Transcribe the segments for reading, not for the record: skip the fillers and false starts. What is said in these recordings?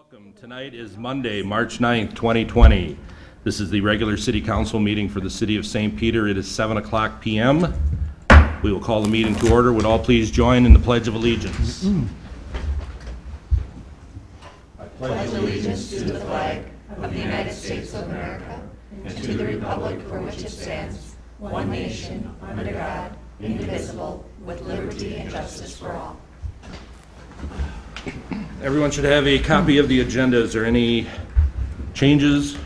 Welcome. Tonight is Monday, March 9th, 2020. This is the regular City Council meeting for the City of St. Peter. It is 7 o'clock p.m. We will call the meeting to order. Would all please join in the Pledge of Allegiance? I pledge allegiance to the flag of the United States of America and to the republic for which it stands, one nation, under God, indivisible, with liberty and justice for all. Everyone should have a copy of the agenda. Is there any changes,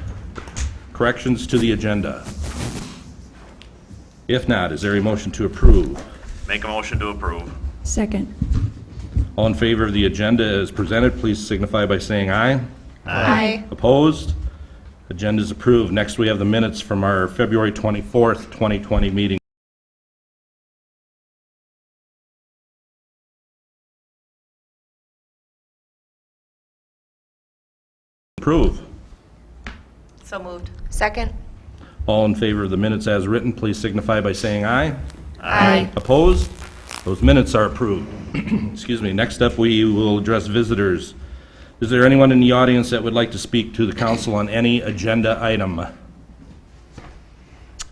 corrections to the agenda? If not, is there a motion to approve? Make a motion to approve. Second. All in favor of the agenda as presented, please signify by saying aye. Aye. Opposed? Agenda is approved. Next, we have the minutes from our February 24th, 2020 meeting. Approve. So moved. Second. All in favor of the minutes as written, please signify by saying aye. Aye. Opposed? Those minutes are approved. Excuse me. Next up, we will address visitors. Is there anyone in the audience that would like to speak to the council on any agenda item?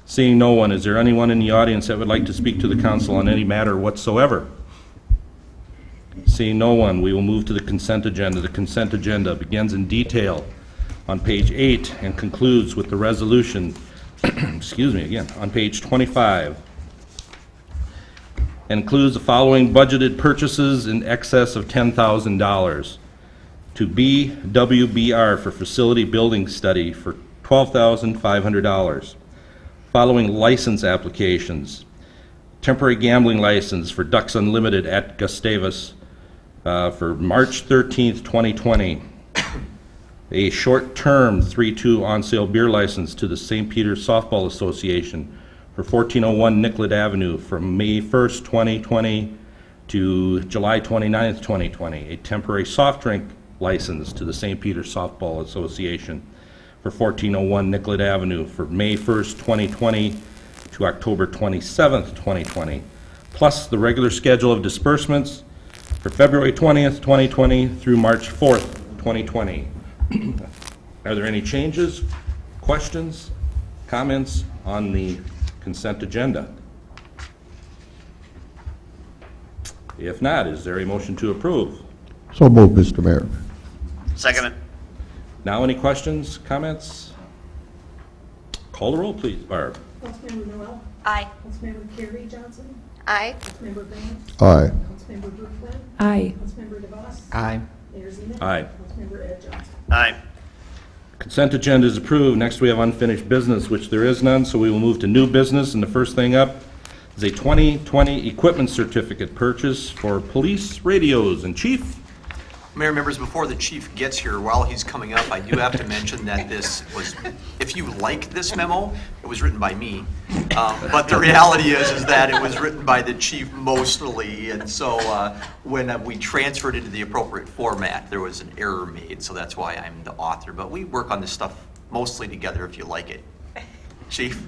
Seeing no one, is there anyone in the audience that would like to speak to the council on any matter whatsoever? Seeing no one, we will move to the consent agenda. The consent agenda begins in detail on page 8 and concludes with the resolution, excuse me again, on page 25. And includes the following budgeted purchases in excess of $10,000. To BWBR for facility building study for $12,500. Following license applications. Temporary gambling license for Ducks Unlimited at Gustavus for March 13th, 2020. A short-term 3-2 on-sale beer license to the St. Peter's Softball Association for 1401 Nicollet Avenue from May 1st, 2020 to July 29th, 2020. A temporary soft drink license to the St. Peter's Softball Association for 1401 Nicollet Avenue for May 1st, 2020 to October 27th, 2020, plus the regular schedule of disbursements for February 20th, 2020 through March 4th, 2020. Are there any changes, questions, comments on the consent agenda? If not, is there a motion to approve? So moved, Mr. Mayor. Second it. Now, any questions, comments? Call the roll, please, Barb. Councilmember Noel? Aye. Councilmember Carey Johnson? Aye. Councilmember Vance? Aye. Councilmember Berkman? Aye. Councilmember DeVos? Aye. Mayor Zeman? Aye. Councilmember Ed Johnson? Aye. Consent agenda is approved. Next, we have unfinished business, which there is none, so we will move to new business. And the first thing up is a 2020 equipment certificate purchase for police radios. And Chief? Mayor, members, before the chief gets here, while he's coming up, I do have to mention that this was, if you like this memo, it was written by me. But the reality is that it was written by the chief mostly. And so when we transferred it to the appropriate format, there was an error made. So that's why I'm the author. But we work on this stuff mostly together if you like it. Chief?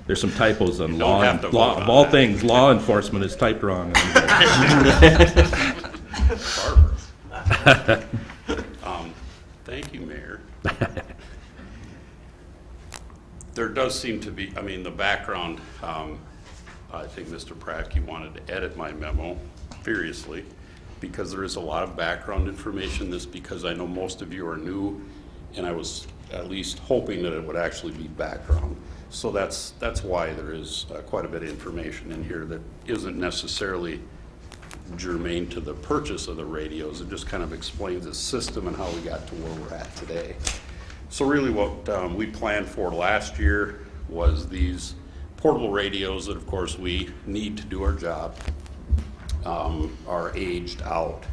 There's some typos on Don't law. have to Law vote of on all that. things, law enforcement is typed wrong. Thank you, Mayor. There does seem to be, the background, I think Mr. Pratke wanted to edit my memo furiously because there is a lot of background information. This because I know most of you are new, and I was at least hoping that it would actually be background. So that's why there is quite a bit of information in here that isn't necessarily germane to the purchase of the radios. It just kind of explains the system and how we got to where we're at today. So really what we planned for last year was these portable radios that of course we need to do our job are aged out.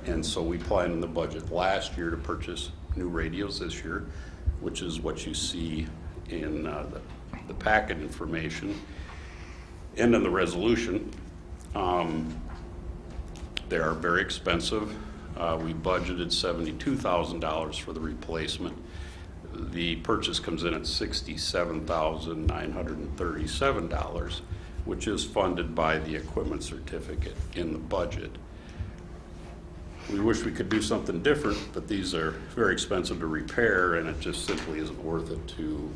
And so we planned in the budget last year to purchase new radios this year, which is what you see in the packet information and in the resolution. They are very expensive. We budgeted $72,000 for the replacement. The purchase comes in at $67,937, which is funded by the equipment certificate in the budget. We wish we could do something different, but these are very expensive to repair, and it just simply isn't worth it to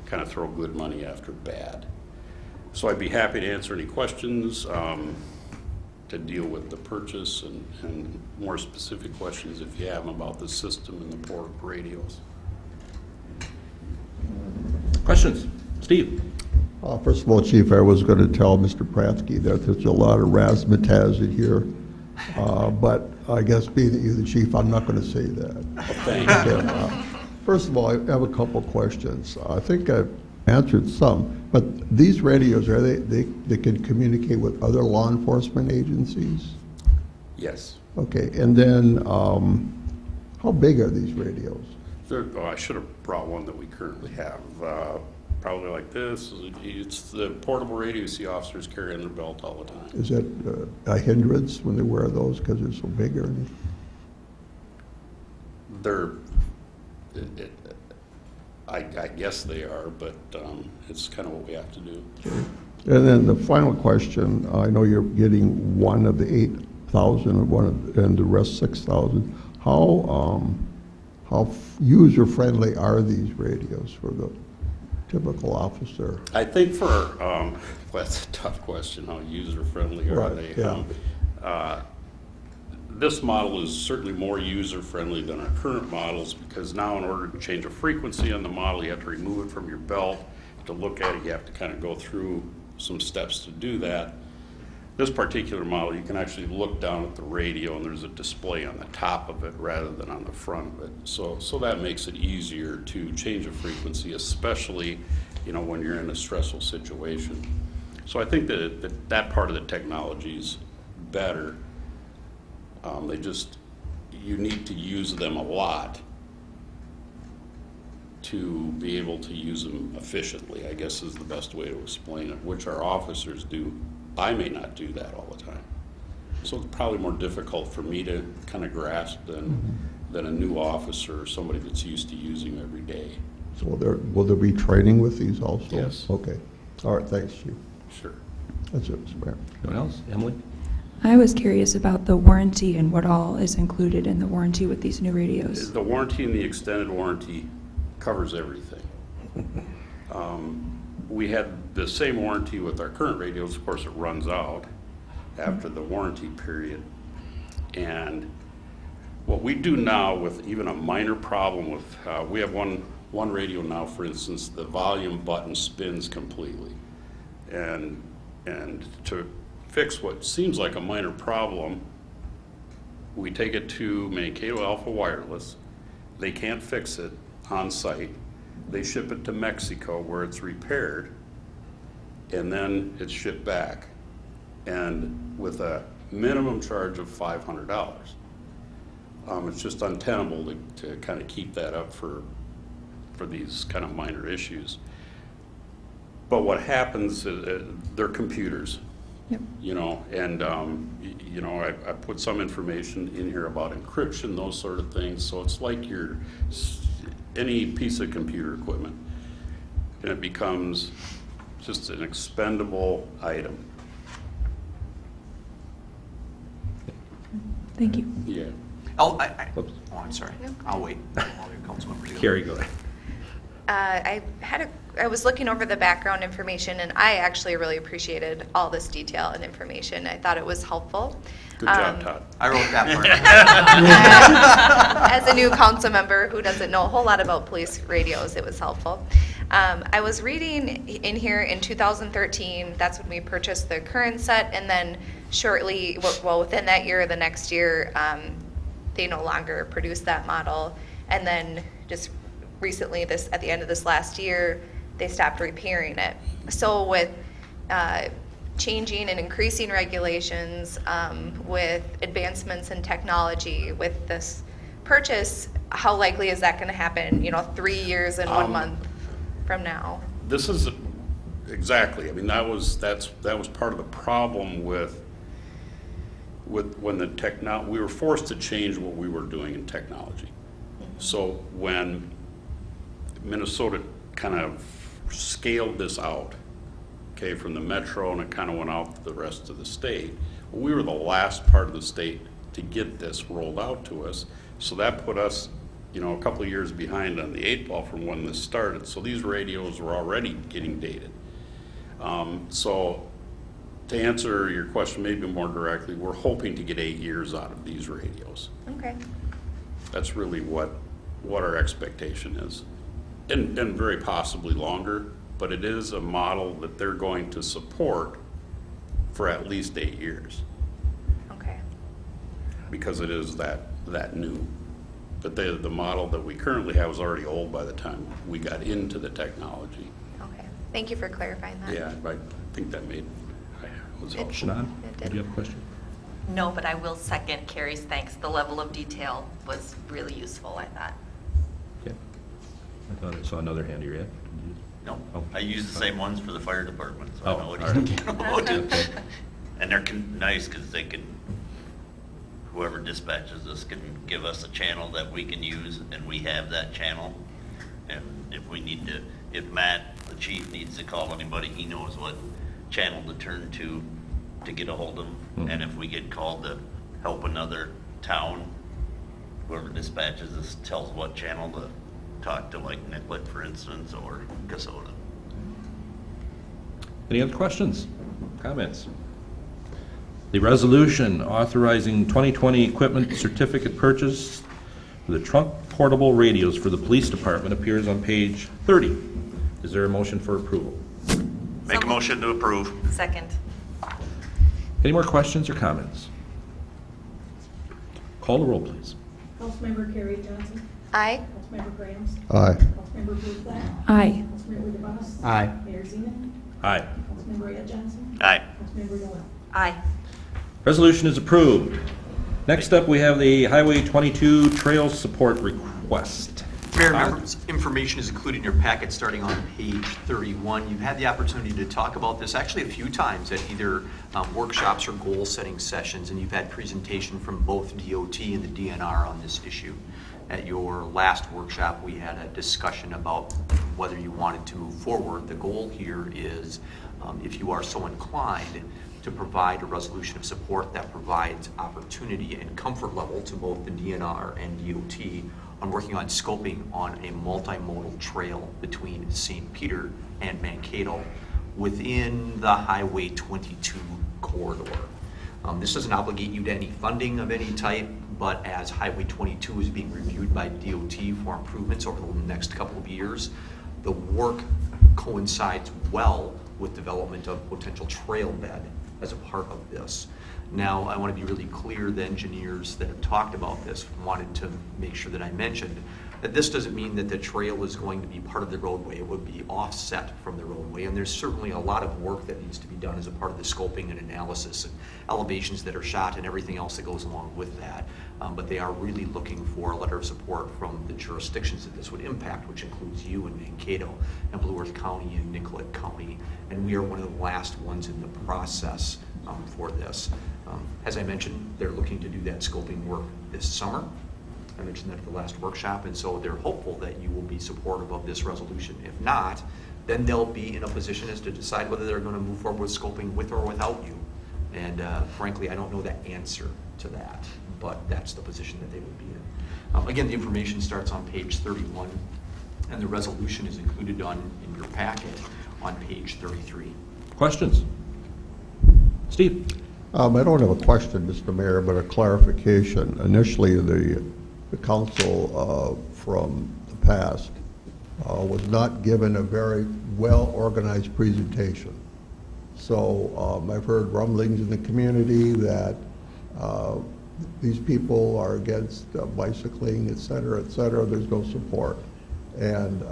kind of throw good money after bad. So I'd be happy to answer any questions, to deal with the purchase and more specific questions if you have them about the system and the portable radios. Questions? Steve? First of all, Chief, I was going to tell Mr. Pratsky that there's a lot of razzmatazz in here, but I guess being that you're the chief, I'm not going to say that. Thanks. First of all, I have a couple of questions. I think I've answered some, but these radios, are they can communicate with other law enforcement agencies? Yes. Okay, and then how big are these radios? I should have brought one that we currently have. Probably like this. It's the portable radio you see officers carry in their belt all the time. Is it a hindrance when they wear those because they're so big or anything? I guess they are, but it's kind of what we have to do. And then the final question, I know you're getting one of the 8,000 and the rest 6,000. How user-friendly are these radios for the typical officer? I think for, well, that's a tough question, how user-friendly are Right, they? yeah. This model is certainly more user-friendly than our current models, because now in order to change a frequency on the model, you have to remove it from your belt. To look at it, you have to kind of go through some steps to do that. This particular model, you can actually look down at the radio and there's a display on the top of it rather than on the front of it. So that makes it easier to change a frequency, especially, when you're in a stressful situation. So I think that part of the technology is better. You need to use them a lot to be able to use them efficiently, I guess is the best way to explain it, which our officers do. I may not do that all the time. So it's probably more difficult for me to kind of grasp than a new officer or somebody that's used to using them every day. So will there be training with these also? Yes. Okay. All right, thanks, Chief. Sure. That's it, Mr. Mayor. Anyone else? Emily? I was curious about the warranty and what all is included in the warranty with these new radios. The warranty and the extended warranty covers everything. We had the same warranty with our current radios. Of course, it runs out after the warranty period. And what we do now with even a minor problem with, we have one radio now, for instance, the volume button spins completely. And to fix what seems like a minor problem, we take it to Mankato Alpha Wireless. They can't fix it on site. They ship it to Mexico where it's repaired, and then it's shipped back, and with a minimum charge of $500. It's just untenable to kind of keep that up for these kind of minor issues. But what happens is they're computers. Yep. And I put some information in here about encryption, those sort of things. So it's like any piece of computer equipment, and it becomes just an expendable item. Thank you. Yeah. I'm sorry. I'll wait. Carrie, go ahead. I was looking over the background information, and I actually really appreciated all this detail and information. I thought it was helpful. Good job, Todd. I wrote that part. As a new council member who doesn't know a whole lot about police radios, it was helpful. I was reading in here in 2013, that's when we purchased the current set, and then shortly, within that year or the next year, they no longer produced that model. And then just recently, at the end of this last year, they stopped repairing it. So with changing and increasing regulations, with advancements in technology, with this purchase, how likely is that going to happen, 3 years and 1 month from now? This is exactly. I mean, that was part of the problem with when we were forced to change what we were doing in technology. So when Minnesota kind of scaled this out, okay, from the metro, and it kind of went out to the rest of the state, we were the last part of the state to get this rolled out to us. So that put us, you know, a couple of years behind on the 8 ball from when this started. So these radios were already getting dated. So to answer your question maybe more directly, we're hoping to get 8 years out of these radios. Okay. That's really what our expectation is. And very possibly longer, but it is a model that they're going to support for at least 8 years, Okay. because it is that new. But the model that we currently have was already old by the time we got into the technology. Okay. Thank you for clarifying that. Yeah, I think that was helpful. Shannon, It did did. you have a question? No, but I will second Carrie's thanks. The level of detail was really useful, I thought. Okay. I thought I saw another hand here yet. No, Oh. I use the same ones for the fire department, so I Oh, know what all he's right. talking about. Okay. And they're nice because they can, whoever dispatches us can give us a channel that we can use, and we have that channel. And if we need to, if Matt, the chief, needs to call anybody, he knows what channel to turn to get a hold of them. And if we get called to help another town, whoever dispatches us tells what channel to talk to, like Nicollet, for instance, or Casota. Any other questions, comments? The resolution authorizing 2020 equipment certificate purchase for the trunk portable radios for the police department appears on page 30. Is there a motion for approval? Make a motion to approve. Second. Any more questions or comments? Call the roll, please. Councilmember Carrie Johnson. Aye. Councilmember Graham. Aye. Councilmember Blueflat. Aye. Councilmember DeVos. Aye. Mayor Zeman. Aye. Councilmember Ed Johnson. Aye. Councilmember Noel. Aye. Resolution is approved. Next up, we have the Highway 22 Trail Support Request. Mayor, Todd? members, information is included in your packet starting on page 31. You've had the opportunity to talk about this actually a few times at either workshops or goal-setting sessions, and you've had presentation from both DOT and the DNR on this issue. At your last workshop, we had a discussion about whether you wanted to move forward. The goal here is, if you are so inclined, to provide a resolution of support that provides opportunity and comfort level to both the DNR and DOT on working on scoping on a multimodal trail between St. Peter and Mankato within the Highway 22 corridor. This doesn't obligate you to any funding of any type, but as Highway 22 is being reviewed by DOT for improvements over the next couple of years, the work coincides well with development of potential trail bed as a part of this. Now, I want to be really clear, the engineers that have talked about this wanted to make sure that I mentioned that this doesn't mean that the trail is going to be part of the roadway. It would be offset from the roadway, and there's certainly a lot of work that needs to be done as a part of the scoping and analysis and elevations that are shot and everything else that goes along with that. But they are really looking for a letter of support from the jurisdictions that this would impact, which includes you and Mankato and Blue Earth County and Nicollet County. And we are one of the last ones in the process for this. As I mentioned, they're looking to do that scoping work this summer. I mentioned that at the last workshop, and so they're hopeful that you will be supportive of this resolution. If not, then they'll be in a position as to decide whether they're going to move forward with scoping with or without you. And frankly, I don't know the answer to that, but that's the position that they would be in. Again, the information starts on page 31, and the resolution is included in your packet on page 33. Questions? Steve? I don't have a question, Mr. Mayor, but a clarification. Initially, the council from the past was not given a very well-organized presentation. So I've heard rumblings in the community that these people are against bicycling, et cetera, there's no support. And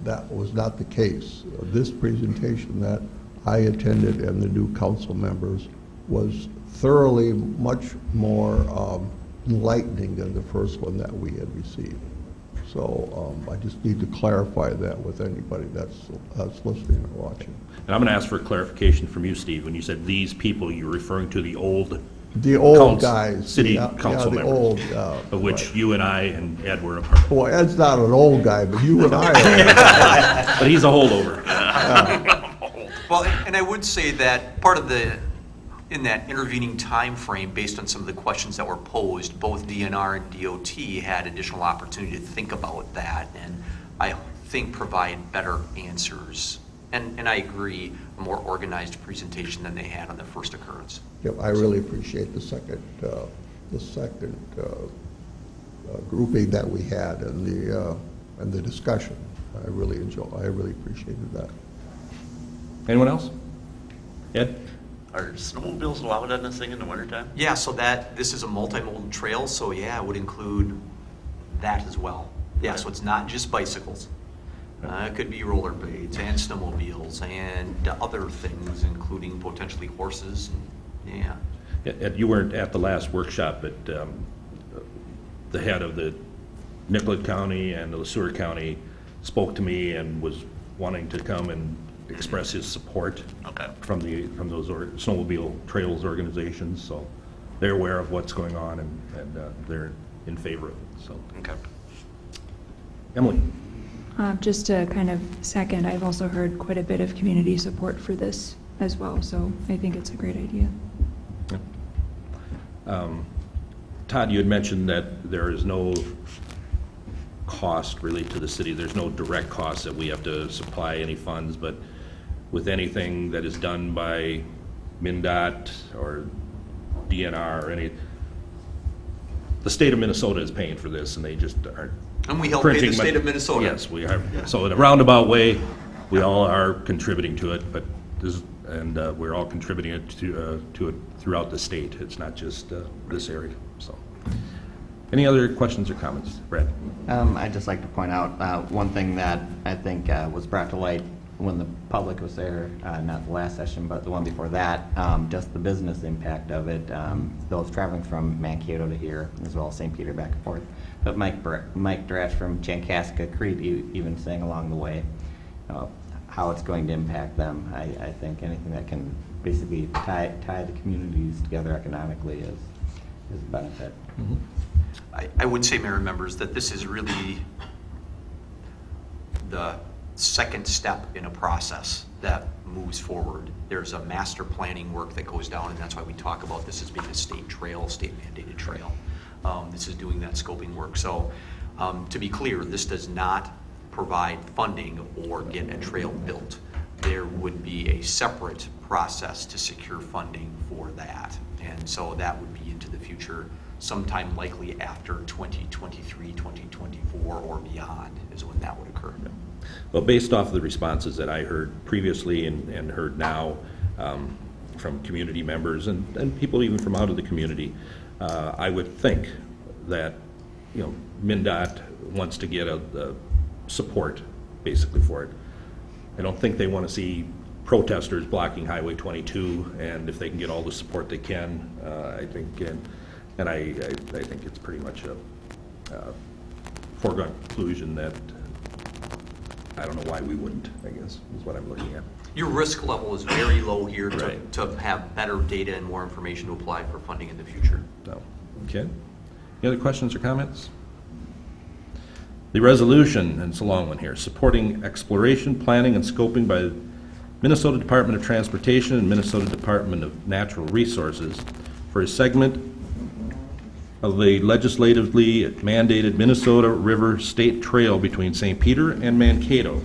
that was not the case. This presentation that I attended and the new council members was thoroughly much more enlightening than the first one that we had received. So I just need to clarify that with anybody that's listening or watching. And I'm going to ask for clarification from you, Steve. When you said these people, you're referring to the old Guys. city yeah, council the members, old, of which right. you and I and Ed were a part of. Well, Ed's not an old guy, but you and I are. But he's a holdover. Well, and I would say that part of the in that intervening time frame, based on some of the questions that were posed, both DNR and DOT had additional opportunity to think about that, and I think provide better answers. And I agree, a more organized presentation than they had on the first occurrence. Yep, I really appreciate the second grouping that we had and the discussion. I really appreciated that. Anyone else? Ed? Are snowmobiles allowed on this thing in the wintertime? Yeah, so this is a multimodal trail, so yeah, it would include that as well. Yeah, so it's not just bicycles. It could be rollerblades and snowmobiles and other things, including potentially horses. And, yeah. Ed, you weren't at the last workshop, but the head of the Nicollet County and the LeSueur County spoke to me and was wanting to come and express his support from those snowmobile trails organizations. So they're aware of what's going on, and they're in favor of it. So, Okay. Emily. Just to kind of second, I've also heard quite a bit of community support for this as well, so I think it's a great idea. Todd, you had mentioned that there is no cost really to the city. There's no direct cost that we have to supply any funds, but with anything that is done by MnDOT or DNR or the state of Minnesota is paying for this, and they just aren't. And we help pay the printing state money. of Minnesota. Yes, we are. So in a roundabout way, we all are contributing to it, but we're all contributing it to it throughout the state. It's not just this area. So, any other questions or comments, Brad? I'd just like to point out one thing that I think was brought to light when the public was there, not the last session, but the one before that, just the business impact of it. Those traveling from Mankato to here, as well as St. Peter back and forth. But Mike Dratch from Chankaska Creek even saying along the way how it's going to impact them. I think anything that can basically tie the communities together economically is a benefit. Mm-hmm. I would say, Mayor and members, that this is really the second step in a process that moves forward. There's a master planning work that goes down, and that's why we talk about this as being a state trail, state mandated trail. This is doing that scoping work. So to be clear, this does not provide funding or get a trail built. There would be a separate process to secure funding for that. And so that would be into the future, sometime likely after 2023, 2024, or beyond is when that would occur. Well, based off of the responses that I heard previously and heard now from community members and people even from out of the community, I would think that, MnDOT wants to get a support basically for it. I don't think they want to see protesters blocking Highway 22, and if they can get all the support they can, I think, and I think it's pretty much a foregone conclusion that I don't know why we wouldn't, I guess, is what I'm looking at. Your risk level is very low here Right. to have better data and more information to apply for funding in the future. So, okay. Any other questions or comments? The resolution, and it's a long one here, supporting exploration, planning, and scoping by Minnesota Department of Transportation and Minnesota Department of Natural Resources for a segment of the legislatively mandated Minnesota River State Trail between St. Peter and Mankato.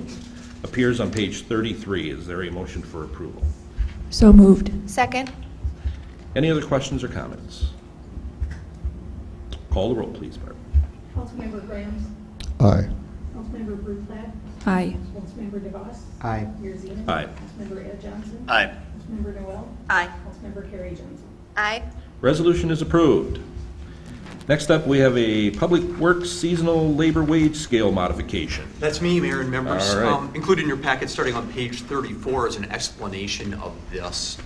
Appears on page 33. Is there a motion for approval? So moved. Second? Any other questions or comments? Call the roll, please, Barb. Councilmember Graham, Aye. Councilmember Bruflat, Aye. Councilmember DeVos, Aye. Mayor Zenas. Aye. Councilmember Ed Johnson. Aye. Councilmember Noel. Aye. Councilmember Carrie Johnson. Aye. Resolution is approved. Next up, we have a Public Works seasonal labor wage scale modification. That's me, Mayor and members. All right. Included in your packet, starting on page 34, is an explanation of this.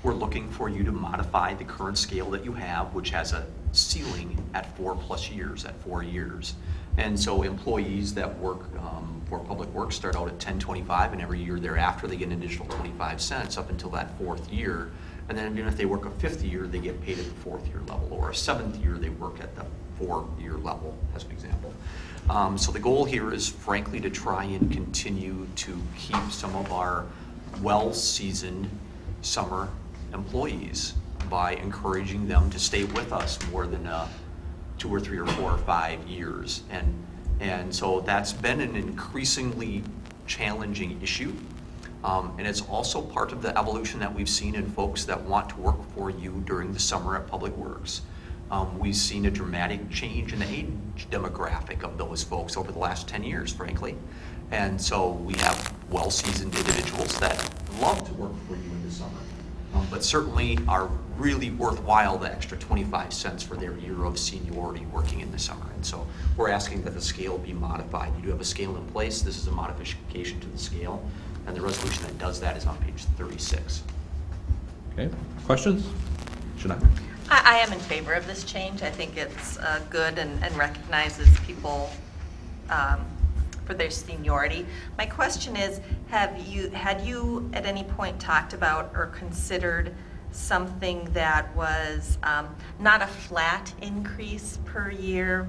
We're looking for you to modify the current scale that you have, which has a ceiling at 4+ years, at 4 years. And so employees that work for Public Works start out at $10.25, and every year thereafter they get an additional 25 cents up until that 4th year. And then even if they work a 5th year, they get paid at the 4th year level, or a 7th year, they work at the 4-year level, as an example. So the goal here is frankly to try and continue to keep some of our well-seasoned summer employees by encouraging them to stay with us more than 2 or 3 or 4 or 5 years. And so that's been an increasingly challenging issue. And it's also part of the evolution that we've seen in folks that want to work for you during the summer at Public Works. We've seen a dramatic change in the age demographic of those folks over the last 10 years, frankly. And so we have well-seasoned individuals that love to work for you in the summer, but certainly are really worthwhile the extra 25 cents for their year of seniority working in the summer. And so we're asking that the scale be modified. You do have a scale in place. This is a modification to the scale, and the resolution that does that is on page 36. Okay, questions? Shana? I am in favor of this change. I think it's good and recognizes people for their seniority. My question is, had you at any point talked about or considered something that was not a flat increase per year?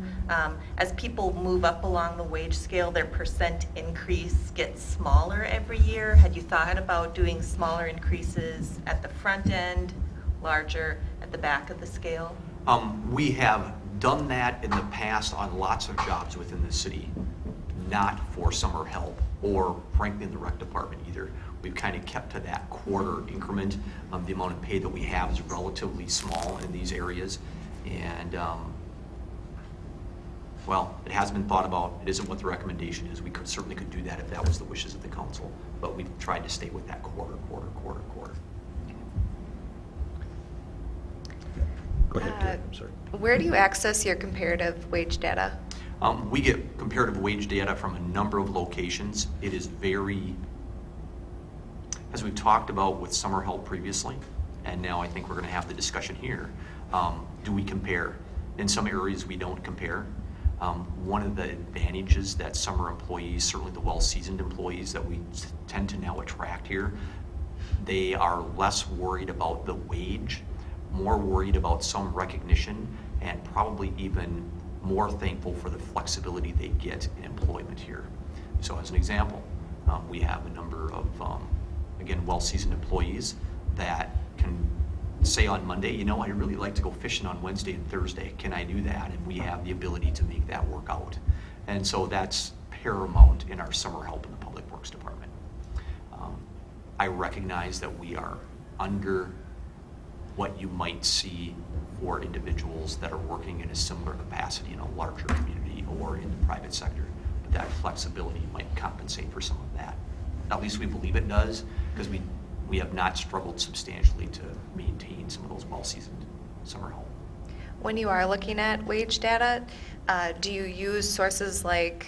As people move up along the wage scale, their percent increase gets smaller every year. Had you thought about doing smaller increases at the front end, larger at the back of the scale? We have done that in the past on lots of jobs within the city, not for summer help or frankly in the rec department either. We've kind of kept to that quarter increment. The amount of pay that we have is relatively small in these areas. And, well, it has been thought about. It isn't what the recommendation is. We certainly could do that if that was the wishes of the council. But we've tried to stay with that quarter. Go ahead, Gary, I'm sorry. Where do you access your comparative wage data? We get comparative wage data from a number of locations. It is very, as we've talked about with summer help previously, and now I think we're going to have the discussion here, do we compare? In some areas we don't compare. One of the advantages that summer employees, certainly the well-seasoned employees that we tend to now attract here, they are less worried about the wage, more worried about some recognition, and probably even more thankful for the flexibility they get in employment here. So as an example, we have a number of, again, well-seasoned employees that can say on Monday, you know, I really like to go fishing on Wednesday and Thursday. Can I do that? And we have the ability to make that work out. And so that's paramount in our summer help in the Public Works Department. I recognize that we are under what you might see for individuals that are working in a similar capacity in a larger community or in the private sector. But that flexibility might compensate for some of that. At least we believe it does, because we have not struggled substantially to maintain some of those well-seasoned summer help. When you are looking at wage data, do you use sources like,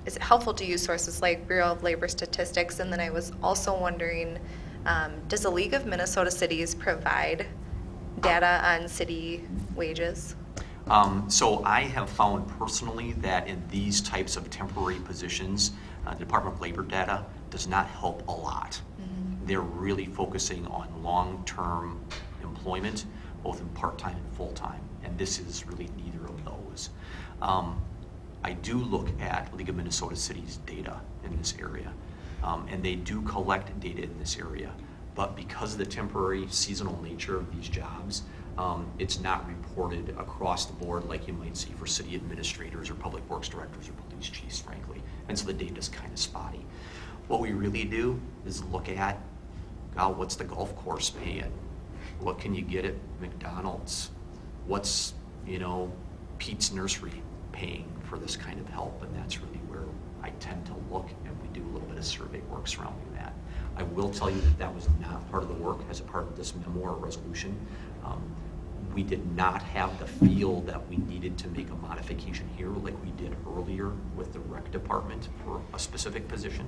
is it helpful to use sources like Bureau of Labor Statistics? And then I was also wondering, does the League of Minnesota Cities provide data on city wages? So I have found personally that in these types of temporary positions, the Department of Labor data does not help a lot. Mm-hmm. They're really focusing on long-term employment, both in part-time and full-time, and this is really neither of those. I do look at League of Minnesota Cities data in this area, and they do collect data in this area, but because of the temporary seasonal nature of these jobs, it's not reported across the board like you might see for city administrators or public works directors or police chiefs, frankly, and so the data is kind of spotty. What we really do is look at, what's the golf course paying? What can you get at McDonald's? What's, Pete's Nursery paying for this kind of help? And that's really where I tend to look, and we do a little bit of survey work surrounding that. I will tell you that was not part of the work as a part of this memo or resolution. We did not have the feel that we needed to make a modification here like we did earlier with the rec department for a specific position,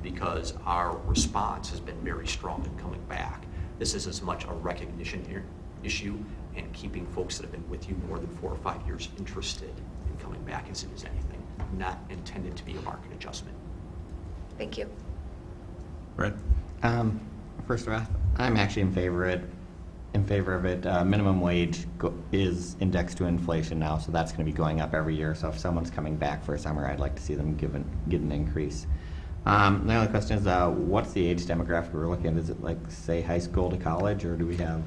because our response has been very strong in coming back. This is as much a recognition issue and keeping folks that have been with you more than 4 or 5 years interested in coming back as it is anything, not intended to be a market adjustment. Thank you. Brad? First off, I'm actually in favor of it. Minimum wage is indexed to inflation now, so that's going to be going up every year. So if someone's coming back for a summer, I'd like to see them get an increase. The only question is, what's the age demographic we're looking at? Is it like, say, high school to college, or do we have?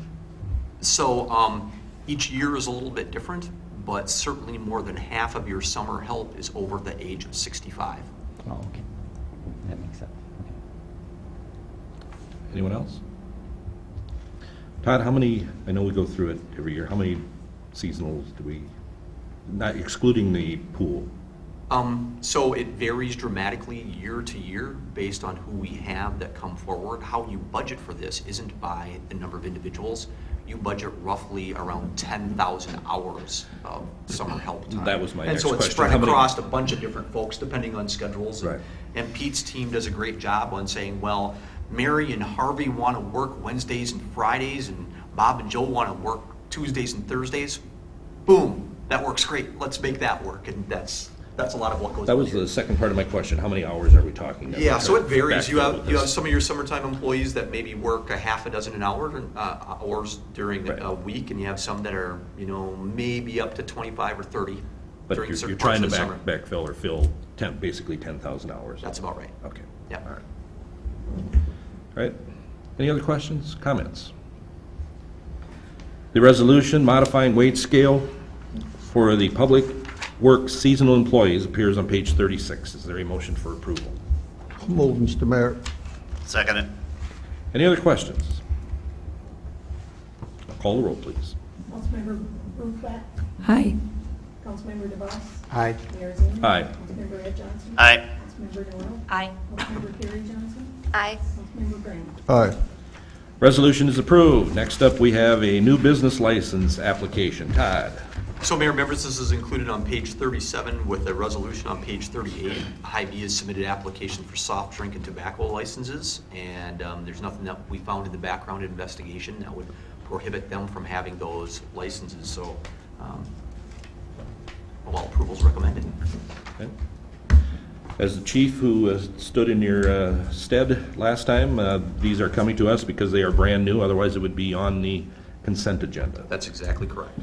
So each year is a little bit different, but certainly more than half of your summer help is over the age of 65. Oh, okay. That makes sense. Okay. Anyone else? Todd, how many, I know we go through it every year, how many seasonals do we, not excluding the pool? So it varies dramatically year to year based on who we have that come forward. How you budget for this isn't by the number of individuals. You budget roughly around 10,000 hours of summer help time. That was my And next so it's question. spread How many- across a bunch of different folks depending on schedules. Right. And Pete's team does a great job on saying, well, Mary and Harvey want to work Wednesdays and Fridays, and Bob and Joe want to work Tuesdays and Thursdays. Boom, that works great. Let's make that work. And that's a lot of what goes That on was here. the second part of my question, how many hours are we talking? that Yeah, we're so it trying to varies. You backfill with have this? some of your summertime employees that maybe work a half a dozen hours during Right. a week, and you have some that are, maybe up to 25 or 30 But during you're certain trying parts to of the summer. backfill or fill basically 10,000 hours. That's about right. Okay. Yeah. All right. All right. Any other questions, comments? The resolution modifying wage scale for the public works seasonal employees appears on page 36. Is there a motion for approval? Move, Mr. Mayor. Second it. Any other questions? Call the roll, please. Councilmember Brumback. Aye. Councilmember DeVos. Aye. Mayor Zine. Aye. Councilmember Ed Johnson. Aye. Councilmember Noel. Aye. Councilmember Carrie Johnson. Aye. Councilmember Graham. Aye. Resolution is approved. Next up, we have a new business license application. Todd. So, Mayor, members, this is included on page 37 with a resolution on page 38. Hy-Vee has submitted application for soft drink and tobacco licenses, and there's nothing that we found in the background investigation that would prohibit them from having those licenses. So, all approvals recommended. Okay. As the chief who stood in your stead last time, these are coming to us because they are brand new, otherwise it would be on the consent agenda. That's exactly correct.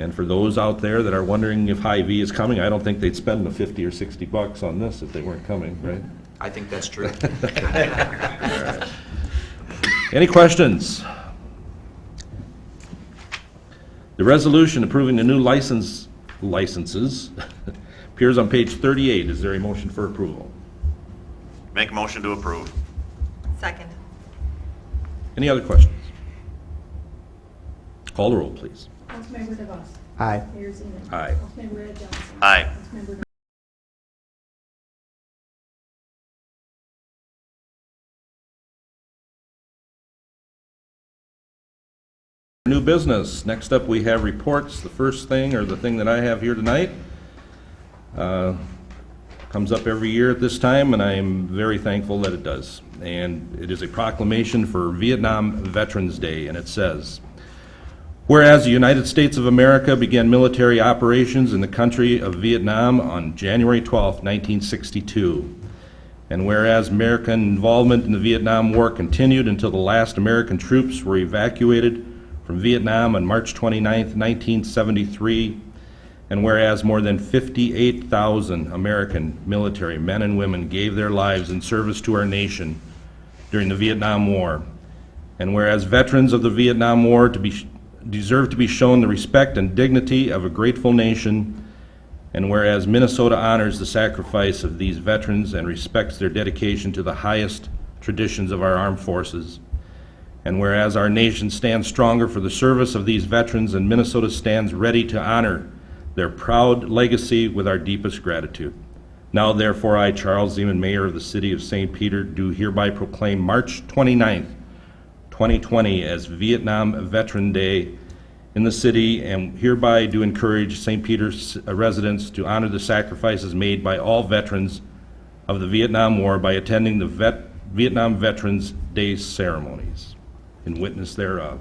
And for those out there that are wondering if Hy-Vee is coming, I don't think they'd spend the 50 or 60 bucks on this if they weren't coming, right? I think that's true. Any questions? The resolution approving the new licenses appears on page 38. Is there a motion for approval? Make a motion to approve. Second. Any other questions? Call the roll, please. Councilmember DeVos. Aye. Mayor Zine. Aye. Councilmember Ed Johnson. Aye. Councilmember New business. Next up, we have reports. The first thing, or the thing that I have here tonight, comes up every year at this time, and I am very thankful that it does. And it is a proclamation for Vietnam Veterans Day, and it says, whereas the United States of America began military operations in the country of Vietnam on January 12, 1962, and whereas American involvement in the Vietnam War continued until the last American troops were evacuated from Vietnam on March 29, 1973, and whereas more than 58,000 American military men and women gave their lives in service to our nation during the Vietnam War, and whereas veterans of the Vietnam War deserve to be shown the respect and dignity of a grateful nation, and whereas Minnesota honors the sacrifice of these veterans and respects their dedication to the highest traditions of our armed forces, and whereas our nation stands stronger for the service of these veterans, and Minnesota stands ready to honor their proud legacy with our deepest gratitude. Now therefore I, Charles Zeman, Mayor of the City of St. Peter, do hereby proclaim March 29th, 2020 as Vietnam Veteran Day in the city, and hereby do encourage St. Peter's residents to honor the sacrifices made by all veterans of the Vietnam War by attending the Vietnam Veterans Day ceremonies in witness thereof.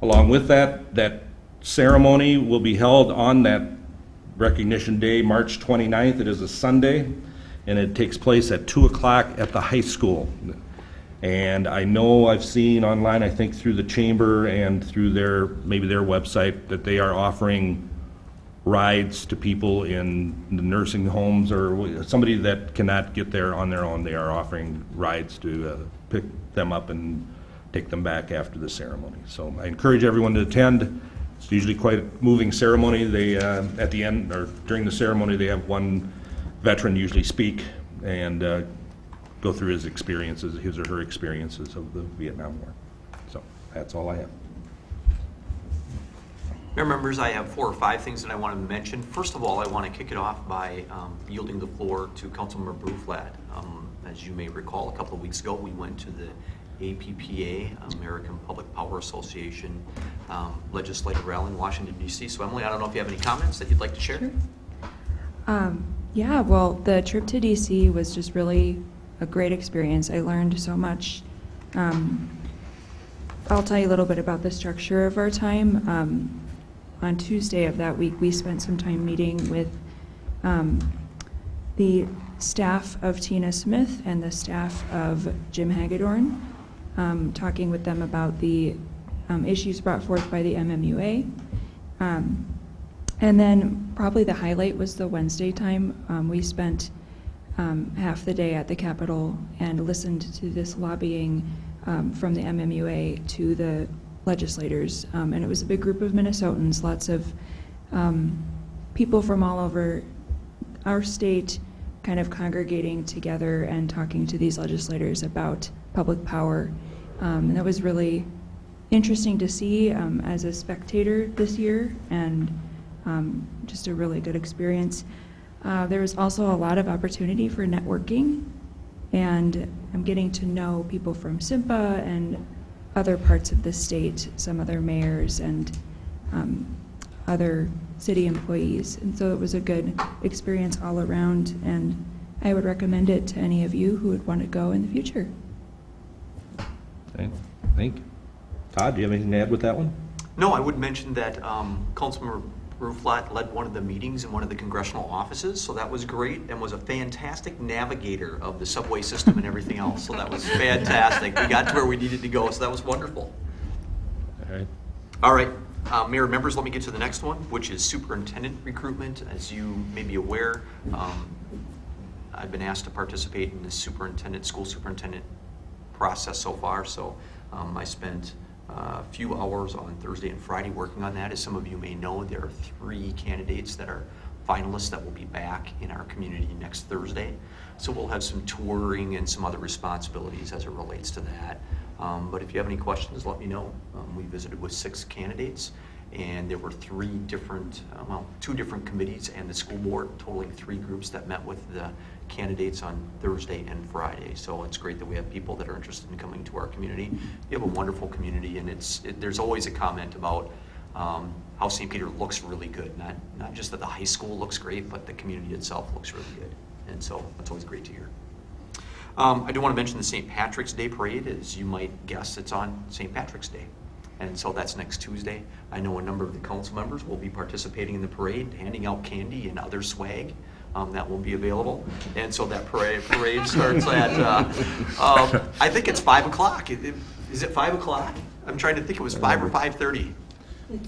Along with that ceremony will be held on that Recognition Day, March 29th. It is a Sunday, and it takes place at 2 o'clock at the high school. And I know I've seen online, I think through the chamber and through maybe their website, that they are offering rides to people in the nursing homes or somebody that cannot get there on their own. They are offering rides to pick them up and take them back after the ceremony. So I encourage everyone to attend. It's usually quite a moving ceremony. They, at the end, or during the ceremony, they have one veteran usually speak and go through his experiences, his or her experiences of the Vietnam War. So that's all I have. Mayor members, I have 4 or 5 things that I want to mention. First of all, I want to kick it off by yielding the floor to Councilmember Bruflat. As you may recall, a couple of weeks ago, we went to the APPA, American Public Power Association, legislative rally in Washington, D.C. So Emily, I don't know if you have any comments that you'd like to share? Sure. Yeah, well, the trip to DC was just really a great experience. I learned so much. I'll tell you a little bit about the structure of our time. On Tuesday of that week, we spent some time meeting with the staff of Tina Smith and the staff of Jim Hagedorn, talking with them about the issues brought forth by the MMUA. And then probably the highlight was the Wednesday time. We spent half the day at the Capitol and listened to this lobbying from the MMUA to the legislators. And it was a big group of Minnesotans, lots of people from all over our state kind of congregating together and talking to these legislators about public power. And that was really interesting to see as a spectator this year, and just a really good experience. There was also a lot of opportunity for networking, and I'm getting to know people from SIMPA and other parts of the state, some other mayors and other city employees. And so it was a good experience all around, and I would recommend it to any of you who would want to go in the future. Okay, thank you. Todd, do you have anything to add with that one? No, I would mention that Councilmember Bruflat led one of the meetings in one of the congressional offices, so that was great, and was a fantastic navigator of the subway system and everything else, so that was fantastic. We got to where we needed to go, so that was wonderful. All right. All right, Mayor members, let me get to the next one, which is superintendent recruitment. As you may be aware, I've been asked to participate in the school superintendent process so far, so I spent a few hours on Thursday and Friday working on that. As some of you may know, there are 3 candidates that are finalists that will be back in our community next Thursday. So we'll have some touring and some other responsibilities as it relates to that. But if you have any questions, let me know. We visited with 6 candidates, and there were 2 different committees and the school board, totaling 3 groups that met with the candidates on Thursday and Friday. So it's great that we have people that are interested in coming to our community. We have a wonderful community, and there's always a comment about how St. Peter looks really good. Not just that the high school looks great, but the community itself looks really good. And so that's always great to hear. I do want to mention the St. Patrick's Day Parade. As you might guess, it's on St. Patrick's Day. And so that's next Tuesday. I know a number of the council members will be participating in the parade, handing out candy and other swag that will be available. And so that parade starts at, I think it's 5 o'clock. Is it 5 o'clock? I'm trying to think. It was 5 or 5:30. I think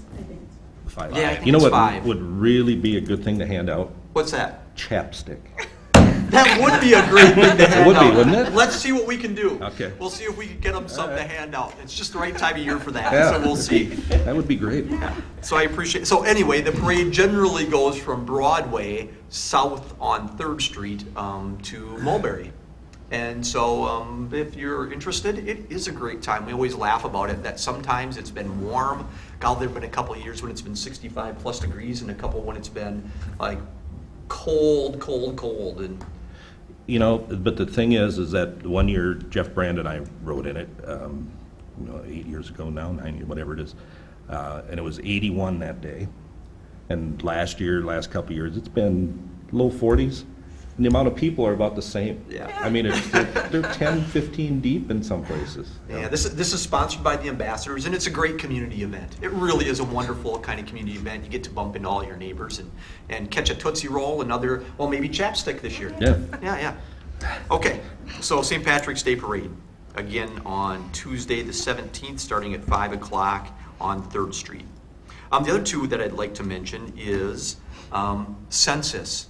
it's 5. Yeah, I think You know it's what 5. would really be a good thing to hand out? What's that? Chapstick. That would be a great thing to hand It would be, out. wouldn't it? Let's see what we can do. Okay. We'll see if we can get them something to hand out. It's just the right time of year for that, Yeah. so we'll see. That would be great. So I appreciate, so anyway, the parade generally goes from Broadway south on 3rd Street to Mulberry. And so if you're interested, it is a great time. We always laugh about it, that sometimes it's been warm. God, there have been a couple of years when it's been 65 plus degrees, and a couple when it's been like cold. And You know, but the thing is that one year Jeff Brand and I rode in it, 8 years ago now, 9 years, whatever it is, and it was 81 that day. And last couple of years, it's been low 40s, and the amount of people are about the same. Yeah. I mean, they're 10, 15 deep in some places. yeah, this is sponsored by the ambassadors, and it's a great community event. It really is a wonderful kind of community event. You get to bump into all your neighbors and catch a Tootsie Roll, maybe chapstick this year. Yeah. Yeah. Okay, so St. Patrick's Day Parade, again on Tuesday the 17th, starting at 5 o'clock on 3rd Street. The other 2 that I'd like to mention is Census.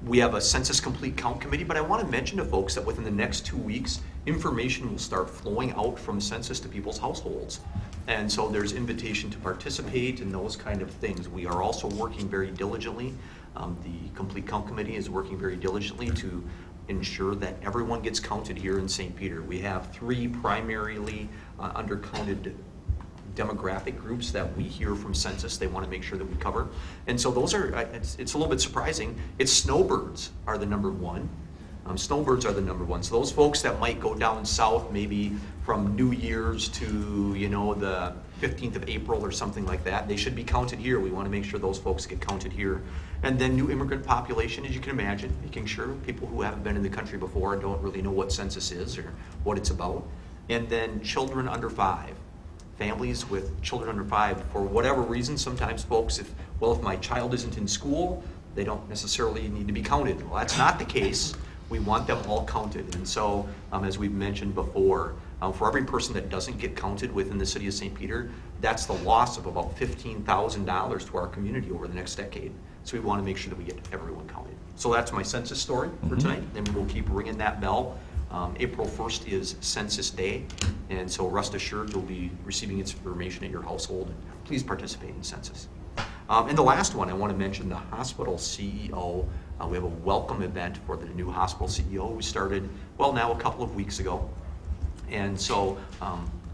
We have a Census Complete Count Committee, but I want to mention to folks that within the next 2 weeks, information will start flowing out from census to people's households. And so there's invitation to participate and those kind of things. We are also working very diligently. The Complete Count Committee is working very diligently to ensure that everyone gets counted here in St. Peter. We have 3 primarily undercounted demographic groups that we hear from census they want to make sure that we cover. And so those are, it's a little bit surprising. It's snowbirds are the number 1. Snowbirds are the number 1. So those folks that might go down south maybe from New Year's to, you know, the 15th of April or something like that, they should be counted here. We want to make sure those folks get counted here. And then new immigrant population, as you can imagine, making sure people who haven't been in the country before and don't really know what census is or what it's about. And then children under 5. Families with children under 5, for whatever reason, sometimes folks, if my child isn't in school, they don't necessarily need to be counted. Well, that's not the case. We want them all counted. And so, as we've mentioned before, for every person that doesn't get counted within the city of St. Peter, that's the loss of about $15,000 to our community over the next decade. So we want to make sure that we get everyone counted. So that's my census story for tonight, and we'll keep ringing that bell. April 1st is Census Day, and so rest assured you'll be receiving information at your household. Please participate in census. And the last one, I want to mention the hospital CEO. We have a welcome event for the new hospital CEO. We started, now a couple of weeks ago. And so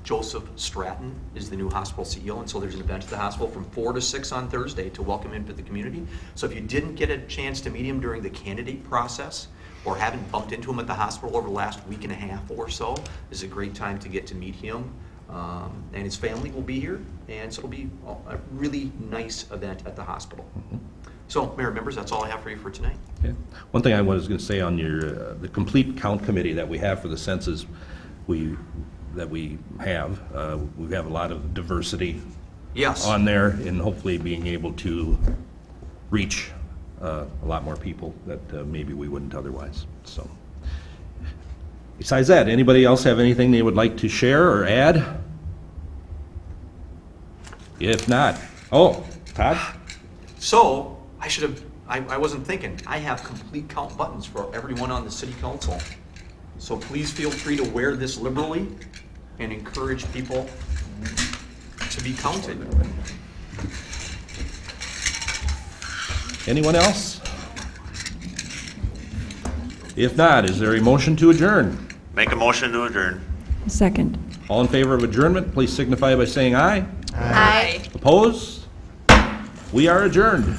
Joseph Stratton is the new hospital CEO, and so there's an event at the hospital from 4 to 6 on Thursday to welcome him to the community. So if you didn't get a chance to meet him during the candidate process, or haven't bumped into him at the hospital over the last week and a half or so, this is a great time to get to meet him. And his family will be here, and so it'll be a really nice event at the hospital. So, Mayor, members, that's all I have for you for tonight. Okay. One thing I was going to say on your the complete count committee that we have for the census, we have a lot of diversity Yes. on there, and hopefully being able to reach a lot more people that maybe we wouldn't otherwise. So, besides that, anybody else have anything they would like to share or add? If not, Todd? So, I wasn't thinking, I have complete count buttons for everyone on the city council. So please feel free to wear this liberally and encourage people to be counted. Anyone else? If not, is there a motion to adjourn? Make a motion to adjourn. Second. All in favor of adjournment, please signify by saying aye. Aye. Opposed? We are adjourned.